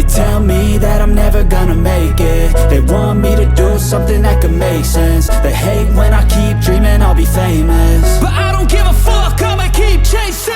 They tell me that I'm never gonna make it. They want me to do something that could make sense. They hate when I keep dreaming I'll be famous, but I don't give a fuck, I'ma keep chasing.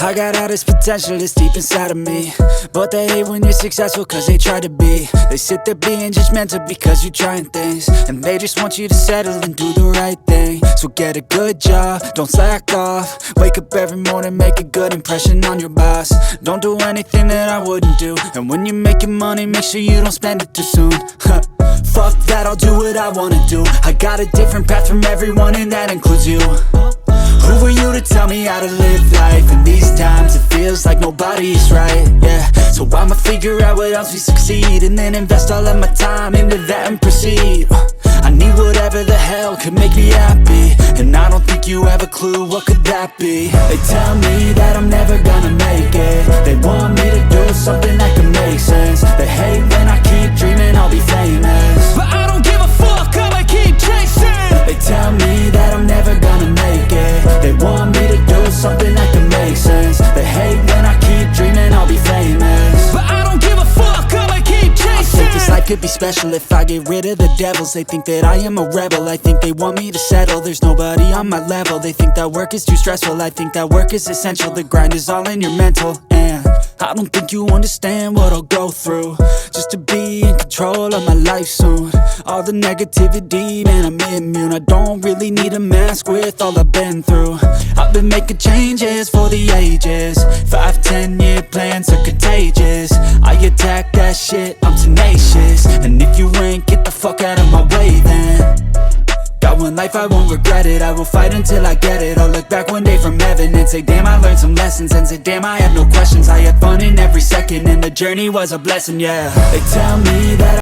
I got all this potential that's deep inside of me, but they hate when you're successful cause they try to be. They sit there being judgmental because you're trying things, and they just want you to settle and do the right thing. So get a good job, don't slack off. Wake up every morning, make a good impression on your boss. Don't do anything that I wouldn't do, and when you're making money, make sure you don't spend it too soon. Fuck that, I'll do what I wanna do. I got a different path from everyone, and that includes you. Who are you to tell me how to live life? In these times it feels like nobody's right, yeah. So I'ma figure out what else we succeed, and then invest all of my time into that and proceed. I need whatever the hell could make me happy, and I don't think you have a clue what could that be. They tell me that I'm never gonna make it. They want me to do something that could make sense. They hate when I keep dreaming I'll be famous, but I don't give a fuck, I'ma keep chasing. They tell me that I'm never gonna make it. They want me to do something that can make sense. They hate when I keep dreaming I'll be famous, but I don't give a fuck, I'ma keep chasing. I think this life could be special if I get rid of the devils. They think that I am a rebel, I think they want me to settle. There's nobody on my level. They think that work is too stressful, I think that work is essential. The grind is all in your mental, and I don't think you understand what I'll go through just to be in control of my life soon. All the negativity, man, I'm immune. I don't really need a mask with all I've been through. I've been making changes for the ages. 5-10 year plans are contagious. I attack that shit, I'm tenacious. And if you ain't, get the fuck out of my way then. Got one life, I won't regret it. I will fight until I get it. I'll look back one day from heaven and say, damn, I learned some lessons. And say, damn, I had no questions. I had fun in every second, and the journey was a blessing, yeah. They tell me that